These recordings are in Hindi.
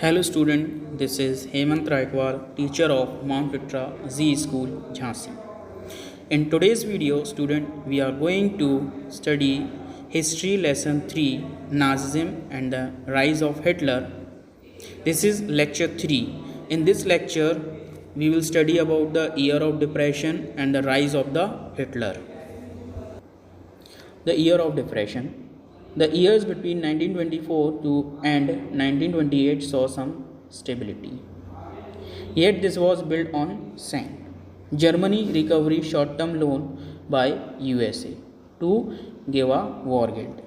Hello student, this is Hemant Raikwal, teacher of Mount Vitra Z School, Jhansi. In today's video, student, we are going to study History Lesson 3, Nazism and the Rise of Hitler. This is lecture 3. In this lecture, we will study about the year of depression and the rise of the Hitler. The year of depression. The years between 1924 to and 1928 saw some stability. Yet this was built on sand. Germany recovery short-term loan by USA to give a war guilt.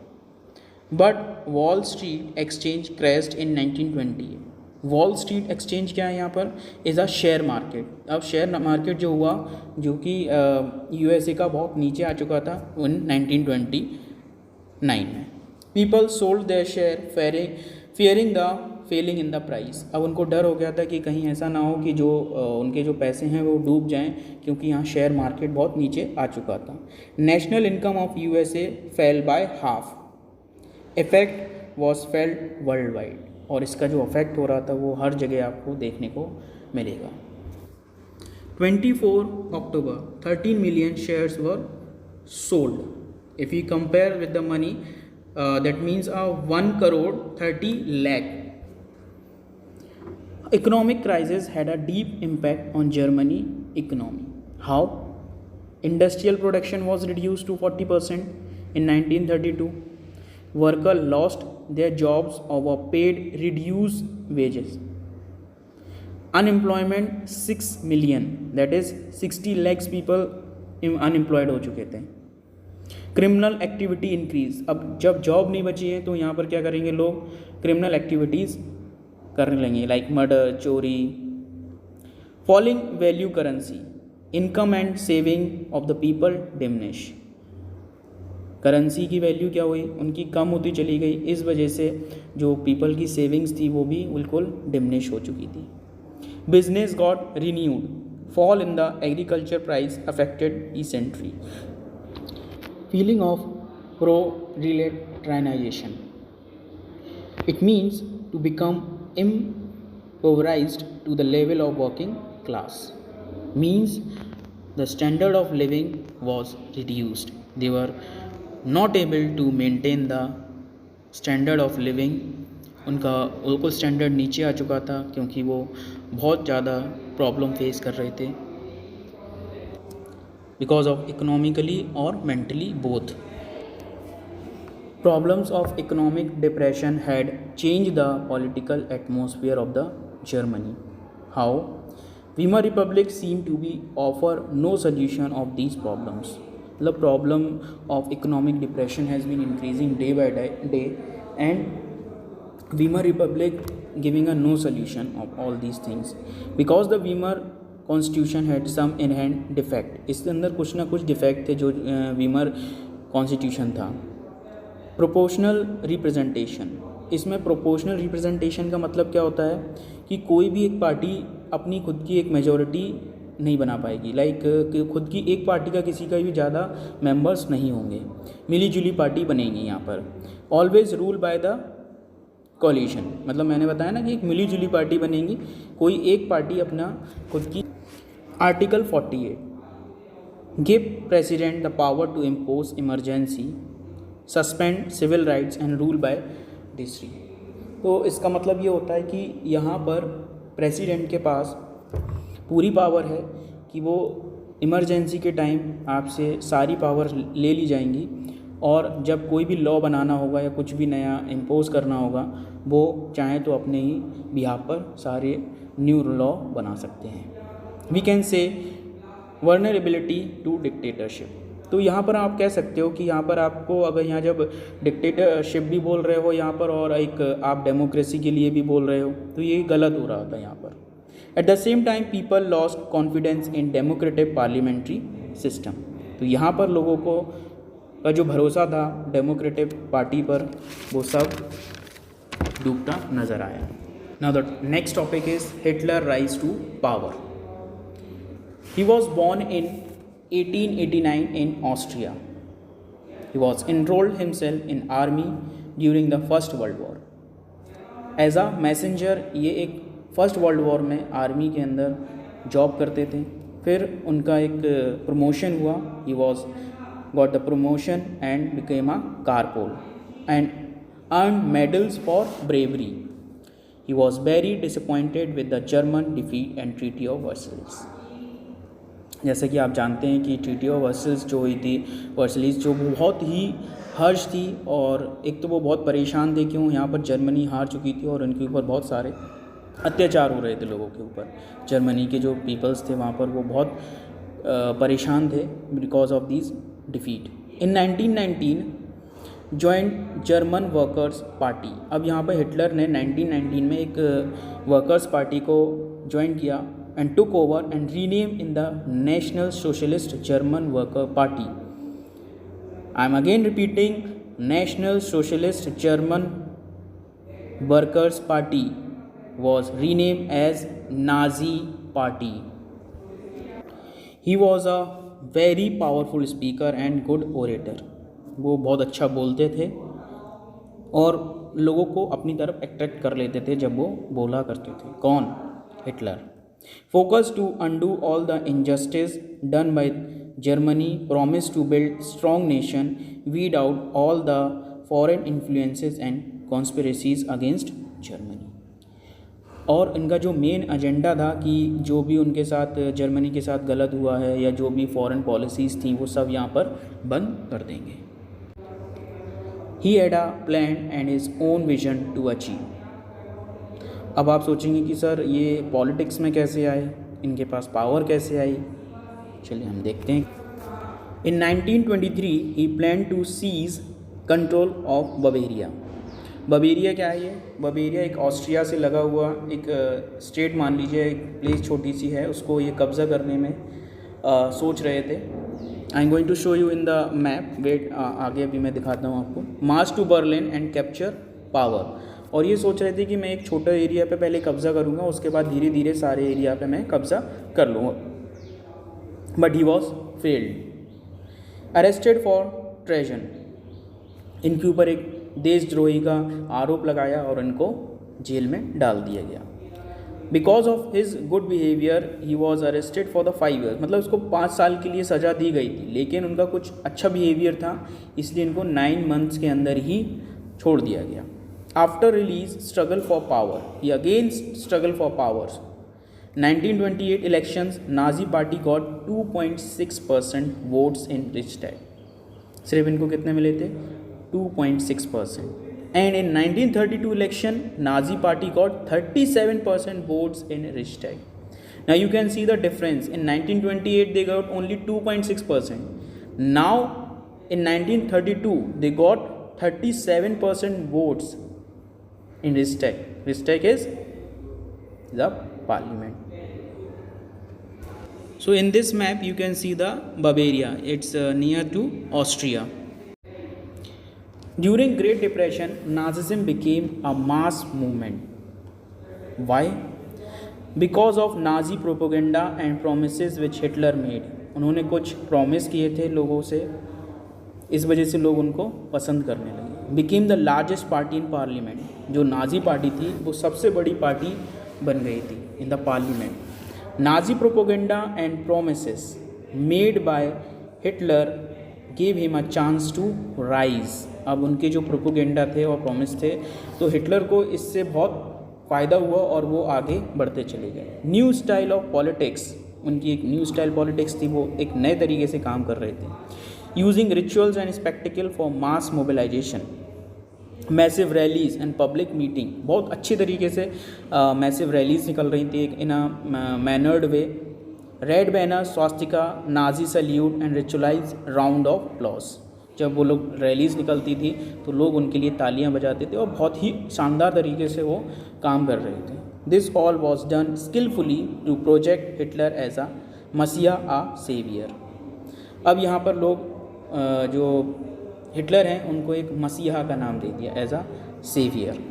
But Wall Street Exchange crashed in 1920. Wall street exchange क्या है यहाँ पर इज़ अ शेयर मार्केट. अब शेयर मार्केट जो हुआ जो कि यूएसए का बहुत नीचे आ चुका था इन 1929 में. People sold their share fearing the Fehling in the price. अब उनको डर हो गया था कि कहीं ऐसा ना हो कि जो उनके जो पैसे हैं वो डूब जाएं क्योंकि यहाँ शेयर मार्केट बहुत नीचे आ चुका था. National income of USA fail by half. Effect was felt world wide. और इसका जो इफेक्ट हो रहा था वो हर जगह आपको देखने को मिलेगा. 24 अक्टूबर 13 million shares were sold. If you compare with the money that means 1 crore 30 lakh. Economic crisis had a deep impact on Germany economy. How? Industrial production was reduced to 40% in 1932. Workers lost their jobs or were paid reduced wages. Unemployment 6 million, that is 60 lakhs people unemployed हो चुके थे. Criminal activity increase. अब जब जॉब नहीं बची है तो यहाँ पर क्या करेंगे लोग क्रिमिनल एक्टिविटीज़ करने लगेंगे लाइक मर्डर, चोरी. Falling value currency. Income and saving of the people diminish. Currency की वैल्यू क्या हुई उनकी कम होती चली गई. इस वजह से जो पीपल की सेविंग्स थी वो भी बिल्कुल डिमिनिश हो चुकी थी. Business got renewed. Fall in the agriculture price affected dysentery. Feeling of proletarianization. It means to become impoverished to the level of working class. Means the standard of living was reduced. They were not able to maintain the standard of living. उनको स्टैंडर्ड नीचे आ चुका था क्योंकि वो बहुत ज़्यादा प्रॉब्लम फेस कर रहे थे बिकॉज ऑफ इकोनॉमिकली और mentally both. Problems of economic depression had changed the political atmosphere of the Germany. How? Weimar Republic seemed to be offer no solution of these problems. The problem of economic depression has been increasing day by day and Weimar Republic giving a no solution of all these things because the Weimar Constitution had some inherent defect. इसके अंदर कुछ ना कुछ डिफेक्ट थे जो वीमर कॉन्स्टिट्यूशन था. Proportional representation. इसमें प्रोपोर्शनल रिप्रेजेंटेशन का मतलब क्या होता है कि कोई भी एक पार्टी अपनी खुद की एक मेजॉरिटी नहीं बना पाएगी. लाइक खुद की एक पार्टी का किसी का भी ज़्यादा मेंबर्स नहीं होंगे. मिली जुली पार्टी बनेगी यहाँ पर. Always rule by the coalition. मतलब मैंने बताया ना कि एक मिली जुली पार्टी बनेगी. कोई एक पार्टी अपना खुद की. Article 48 give president the power to impose emergency, suspend civil rights and rule by decree. तो इसका मतलब ये होता है कि यहाँ पर प्रेसिडेंट के पास पूरी पावर है कि वो इमरजेंसी के टाइम आपसे सारी पावर ले ली जाएंगी और जब कोई भी लॉ बनाना होगा या कुछ भी नया इम्पोज करना होगा वो चाहे तो अपने ही बिहाफ पर सारे न्यू लॉ बना सकते हैं. We can say vulnerability to dictatorship. तो यहाँ पर आप कह सकते हो कि यहाँ पर आपको अगर यहाँ जब डिक्टेटरशिप भी बोल रहे हो यहाँ पर और एक आप डेमोक्रेसी के लिए भी बोल रहे हो तो ये गलत हो रहा था यहाँ पर. At the same time people lost confidence in democratic parliamentary system. तो यहाँ पर लोगों को का जो भरोसा था डेमोक्रेटिक पार्टी पर वो सब डूबता नज़र आया. Now the next topic is Hitler rise to power. He was born in 1889 in Austria. He was enrolled himself in army during the First World War. As a messenger, ये एक फर्स्ट वर्ल्ड वॉर में आर्मी के अंदर जॉब करते थे। फिर उनका एक प्रमोशन हुआ, he was got the promotion and became a corporal and earn medals for bravery. He was very disappointed with the German defeat and treaty of Versailles. जैसे कि आप जानते हैं कि ट्रीटी ऑफ वर्सल्स जो हुई थी, वर्सलिस जो बहुत ही हर्ष थी, और एक तो वो बहुत परेशान थे क्यों यहाँ पर जर्मनी हार चुकी थी और उनके ऊपर बहुत सारे अत्याचार हो रहे थे लोगों के ऊपर। जर्मनी के जो पीपल्स थे वहाँ पर वो बहुत परेशान थे because of this defeat. In 1919 joint German workers party. अब यहाँ पर हिटलर ने 1919 में एक वर्कर्स पार्टी को ज्वाइन किया and took over and rename in the national socialist German worker party. I am again repeating, national socialist German workers party was renamed as Nazi Party. He was a very powerful speaker and good orator. वो बहुत अच्छा बोलते थे और लोगों को अपनी तरफ अट्रैक्ट कर लेते थे जब वो बोला करते थे। कौन? Hitler. Focus to undo all the injustice done by Germany, promise to build strong nation, weed out all the foreign influences and conspiracies against Germany. और इनका जो मेन एजेंडा था कि जो भी उनके साथ जर्मनी के साथ गलत हुआ है या जो भी फॉरेन पॉलिसीज़ थी वो सब यहाँ पर बंद कर देंगे। He had a plan and his own vision to achieve. अब आप सोचेंगे कि सर ये पॉलिटिक्स में कैसे आए, इनके पास पावर कैसे आई? चलिए हम देखते हैं। In 1923 he plan to seize control of Bavaria. Bavaria क्या है? ये बवेरिया एक ऑस्ट्रिया से लगा हुआ एक स्टेट मान लीजिए, एक प्लेस छोटी सी है, उसको ये कब्ज़ा करने में सोच रहे थे। I am going to show you in the map, wait आगे अभी मैं दिखाता हूँ आपको। March to Berlin and capture power. और ये सोच रहे थे कि मैं एक छोटा एरिया पे पहले कब्ज़ा करूँगा, उसके बाद धीरे धीरे सारे एरिया पे मैं कब्ज़ा कर लूँगा। But he was failed. Arrested for treason. इनके ऊपर एक देशद्रोही का आरोप लगाया और इनको जेल में डाल दिया गया। Because of his good behaviour he was arrested for the 5 years। मतलब उसको 5 साल के लिए सज़ा दी गई थी, लेकिन उनका कुछ अच्छा बिहेवियर था इसलिए इनको 9 months के अंदर ही छोड़ दिया गया। After release struggle for power, he again struggle for powers. 1928 elections, Nazi party got 2.6% votes in Reichstag. सिर्फ इनको कितने मिले थे? 2.6%. And in 1932 election, Nazi party got 37% votes in Reichstag. Now you can see the difference. In 1928 they got only 2.6%. Now in 1932 they got 37% votes in Reichstag. Reichstag is the parliament. So in this map you can see the Bavaria. It's near to Austria. During Great Depression, Nazism became a mass movement. Why? Because of Nazi propaganda and promises which Hitler made. उन्होंने कुछ प्रॉमिस किए थे लोगों से, इस वजह से लोग उनको पसंद करने लगे। Became the largest party in parliament. जो नाजी पार्टी थी वो सबसे बड़ी पार्टी बन गई थी in the parliament. Nazi propaganda and promises made by Hitler gave him a chance to rise. अब उनके जो प्रोपोगेंडा थे और प्रॉमिस थे तो हिटलर को इससे बहुत फ़ायदा हुआ और वो आगे बढ़ते चले गए। न्यू स्टाइल ऑफ पॉलिटिक्स, उनकी एक न्यू स्टाइल पॉलिटिक्स थी, वो एक नए तरीके से काम कर रहे थे। Using rituals and spectacle for mass mobilisation, massive rallies and public meeting, बहुत अच्छी तरीके से मैसिव रैलीज निकल रही थी एक in a mannered way. Red banner, swastika, Nazi salute and ritualise round of applause. जब वो लोग रैलीज निकलती थी तो लोग उनके लिए तालियां बजाते थे और बहुत ही शानदार तरीके से वो काम कर रहे थे। This all was done skilfully to project Hitler as a मसीहा आ सेवियर। अब यहाँ पर लोग जो हिटलर हैं उनको एक मसीहा का नाम दे दिया as a saviour.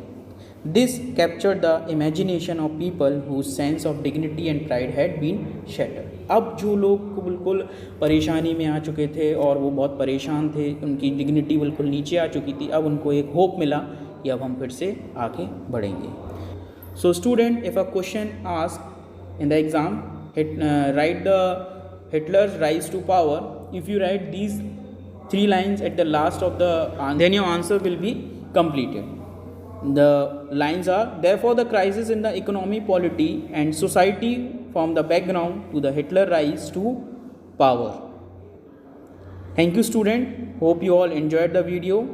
This captured the imagination of people whose sense of dignity and pride had been shattered. अब जो लोग को बिल्कुल परेशानी में आ चुके थे और वो बहुत परेशान थे, उनकी डिग्निटी बिल्कुल नीचे आ चुकी थी, अब उनको एक होप मिला कि अब हम फिर से आगे बढ़ेंगे. So student, if a question asked in the exam, write the Hitler's rise to power. If you write these 3 lines at the last of the answer, then your answer will be completed. The lines are: therefore the crisis in the economy, polity and society form the background to the Hitler rise to power. Thank you student. Hope you all enjoyed the video.